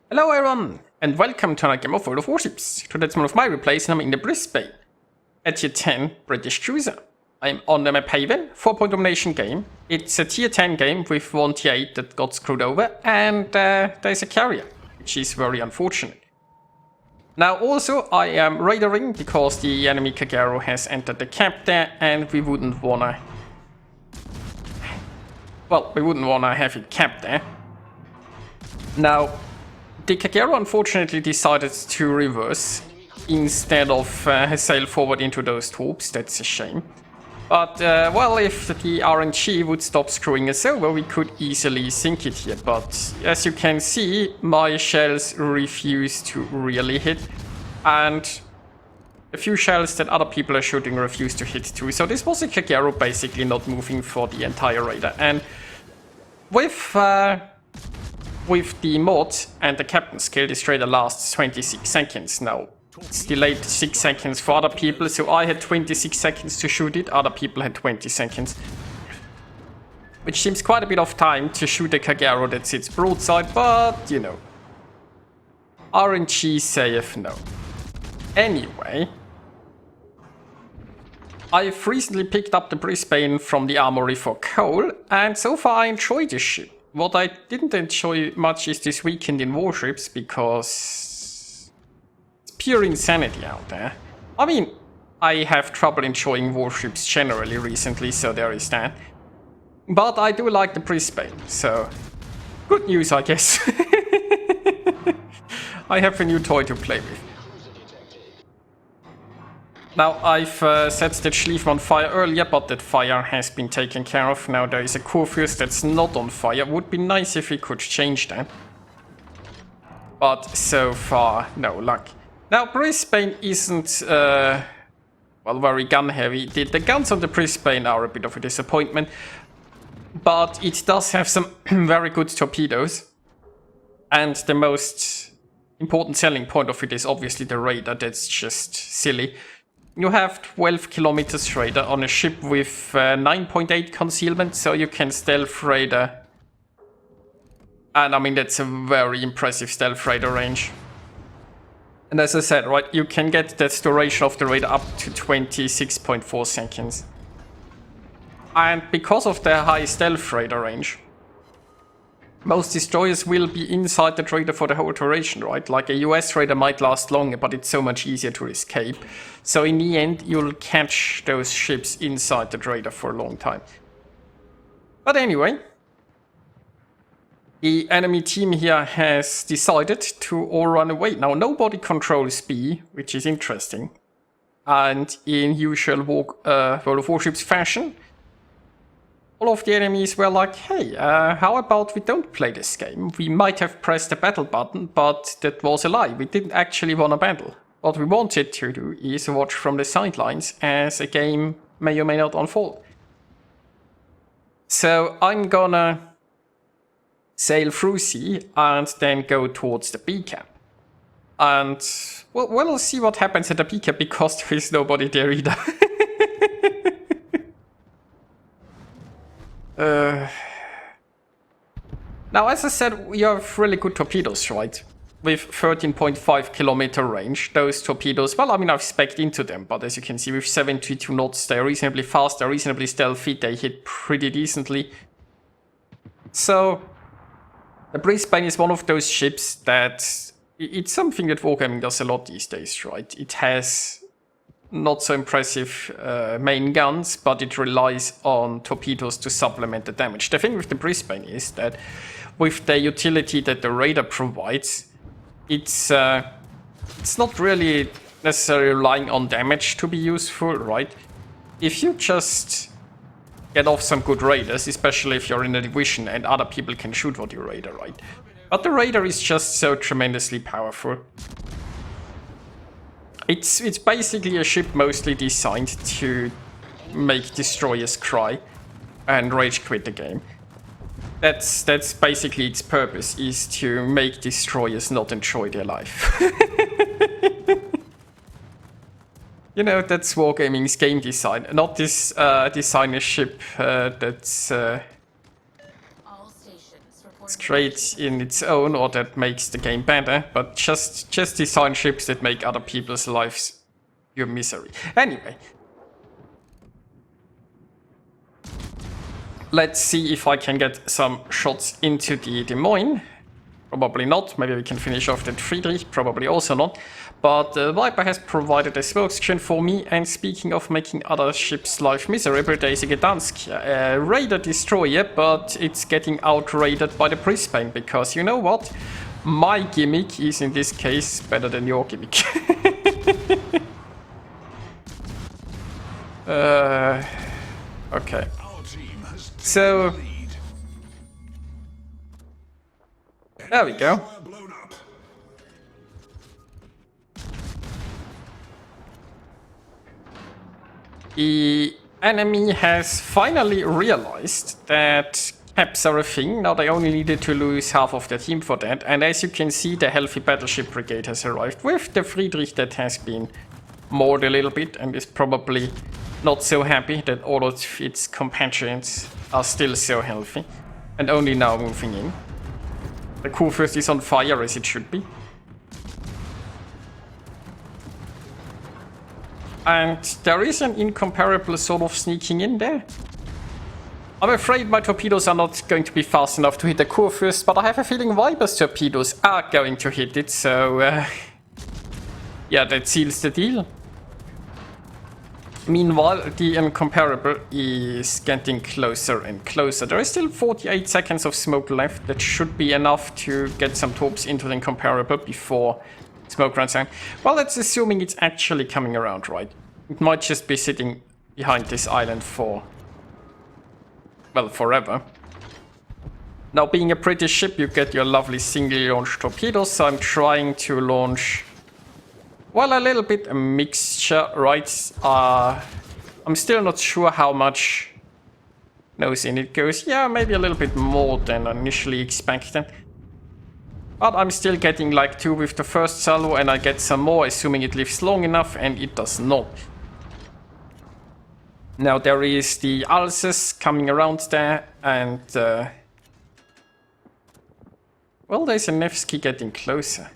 Hello everyone, and welcome to another game of World of Warships. Today's one of my replays, and I'm in the Brisbane at tier 10 British cruiser. I'm on the map Haven, 4-point domination game. It's a tier 10 game with one tier 8 that got screwed over, and there's a carrier, which is very unfortunate. Now also I am raidering because the enemy Kagero has entered the camp there, and we wouldn't wanna... Well, we wouldn't wanna have it camped there. Now, the Kagero unfortunately decided to reverse instead of sail forward into those torps. That's a shame. But, well, if the RNG would stop screwing us over, we could easily sink it here. But as you can see, my shells refuse to really hit. And a few shells that other people are shooting refuse to hit too. So this was a Kagero basically not moving for the entire raider. And with the mod and the captain skill, this raider lasts 26 seconds now. It's delayed 6 seconds for other people, so I had 26 seconds to shoot it, other people had 20 seconds. Which seems quite a bit of time to shoot a Kagero that sits broadside, but, you know. RNG saith no. Anyway, I've recently picked up the Brisbane from the armory for coal, and so far I enjoy this ship. What I didn't enjoy much is this weekend in Warships, because it's pure insanity out there. I mean, I have trouble enjoying Warships generally recently, so there is that. But I do like the Brisbane, so good news, I guess. I have a new toy to play with. Now, I've set the Schlief on fire earlier, but that fire has been taken care of. Now there is a Corvus that's not on fire. Would be nice if we could change that. But so far, no luck. Now, Brisbane isn't, well, very gun heavy. The guns on the Brisbane are a bit of a disappointment. But it does have some very good torpedoes. And the most important selling point of it is obviously the radar. That's just silly. You have 12 kilometers radar on a ship with 9.8 concealment, so you can stealth radar. And I mean, that's a very impressive stealth radar range. And as I said, right, you can get that duration of the radar up to 26.4 seconds. And because of their high stealth radar range, most destroyers will be inside the radar for the whole duration, right? Like a US radar might last longer, but it's so much easier to escape. So in the end, you'll catch those ships inside the radar for a long time. But anyway, the enemy team here has decided to all run away. Now, nobody controls B, which is interesting. And in usual World of Warships fashion, all of the enemies were like, hey, how about we don't play this game? We might have pressed the battle button, but that was a lie. We didn't actually want a battle. What we wanted to do is watch from the sidelines as a game may or may not unfold. So I'm gonna sail through C and then go towards the B camp. And well, we'll see what happens at the B camp because there is nobody there either. Now, as I said, we have really good torpedoes, right? With 13.5 kilometer range, those torpedoes, well, I mean, I've spec'd into them, but as you can see, with 72 knots, they're reasonably fast, they're reasonably stealthy, they hit pretty decently. So, the Brisbane is one of those ships that, it's something that Wargaming does a lot these days, right? It has not so impressive main guns, but it relies on torpedoes to supplement the damage. The thing with the Brisbane is that with the utility that the radar provides, it's not really necessarily relying on damage to be useful, right? If you just get off some good raiders, especially if you're in a division and other people can shoot what you radar, right? But the radar is just so tremendously powerful. It's basically a ship mostly designed to make destroyers cry and rage quit the game. That's basically its purpose, is to make destroyers not enjoy their life. You know, that's Wargaming's game design, not this design a ship that's it's great in its own, or that makes the game better, but just design ships that make other people's lives pure misery. Anyway. Let's see if I can get some shots into the Des Moines. Probably not. Maybe we can finish off that Friedrich. Probably also not. But Viper has provided a smokescreen for me. And speaking of making other ships' life miserable, there is a Gdansk Raider destroyer, but it's getting outraided by the Brisbane. Because you know what? My gimmick is in this case better than your gimmick. Okay. So there we go. The enemy has finally realized that caps are a thing. Now they only needed to lose half of their team for that. And as you can see, the healthy battleship brigade has arrived with the Friedrich that has been mauled a little bit and is probably not so happy that all of its compatriots are still so healthy and only now moving in. The Kurfürst is on fire as it should be. And there is an incomparable sort of sneaking in there. I'm afraid my torpedoes are not going to be fast enough to hit the Kurfürst, but I have a feeling Viper's torpedoes are going to hit it, so yeah, that seals the deal. Meanwhile, the incomparable is getting closer and closer. There is still 48 seconds of smoke left. That should be enough to get some torps into the incomparable before smoke runs out. Well, that's assuming it's actually coming around, right? It might just be sitting behind this island for, well, forever. Now, being a British ship, you get your lovely single-launch torpedoes, so I'm trying to launch, well, a little bit a mixture, right? I'm still not sure how much nose in it goes. Yeah, maybe a little bit more than initially expected. But I'm still getting like 2 with the first salvo, and I get some more, assuming it lives long enough, and it does not. Now there is the Alsace coming around there, and well, there's a Nevsky getting closer.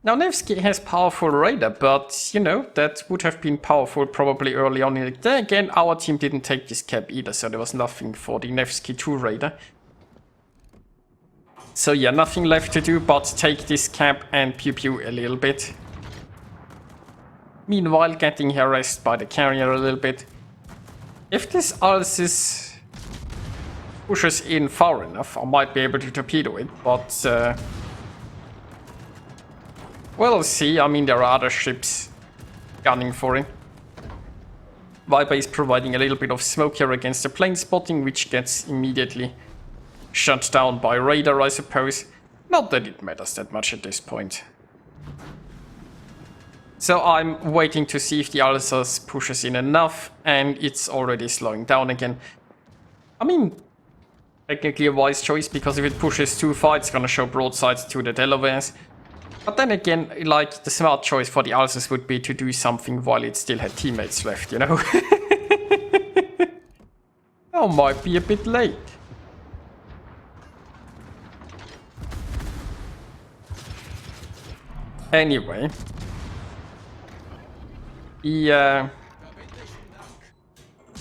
Now Nevsky has powerful radar, but you know, that would have been powerful probably early on. Then again, our team didn't take this cap either, so there was nothing for the Nevsky 2 radar. So yeah, nothing left to do but take this cap and pew pew a little bit. Meanwhile, getting harassed by the carrier a little bit. If this Alsace pushes in far enough, I might be able to torpedo it, but we'll see. I mean, there are other ships gunning for it. Viper is providing a little bit of smoke here against the plane spotting, which gets immediately shut down by radar, I suppose. Not that it matters that much at this point. So I'm waiting to see if the Alsace pushes in enough, and it's already slowing down again. I mean, technically a wise choice, because if it pushes too far, it's gonna show broadsides to the Delawares. But then again, like, the smart choice for the Alsace would be to do something while it still had teammates left, you know? That might be a bit late. Anyway. The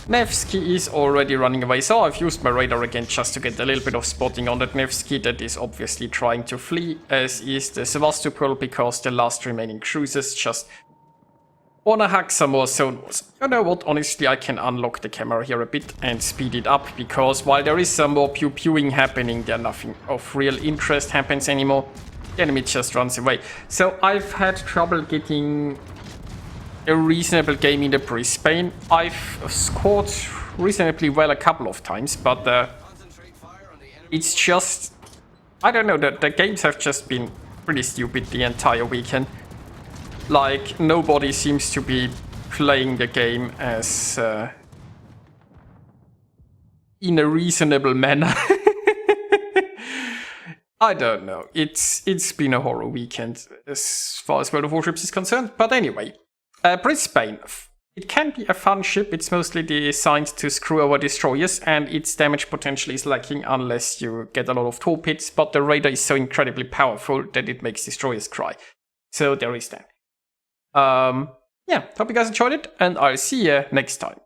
Nevsky is already running away, so I've used my radar again just to get a little bit of spotting on that Nevsky that is obviously trying to flee, as is the Sevastopol, because the last remaining cruisers just wanna hack some more zone walls. You know what, honestly, I can unlock the camera here a bit and speed it up, because while there is some more pew-pewing happening, there nothing of real interest happens anymore. The enemy just runs away. So I've had trouble getting a reasonable game in the Brisbane. I've scored reasonably well a couple of times, but it's just, I don't know, the games have just been pretty stupid the entire weekend. Like, nobody seems to be playing the game as in a reasonable manner. I don't know. It's been a horror weekend as far as World of Warships is concerned. But anyway, Brisbane. It can be a fun ship, it's mostly designed to screw over destroyers, and its damage potential is lacking unless you get a lot of torpedoes, but the radar is so incredibly powerful that it makes destroyers cry. So there is that. Yeah, hope you guys enjoyed it, and I'll see you next time.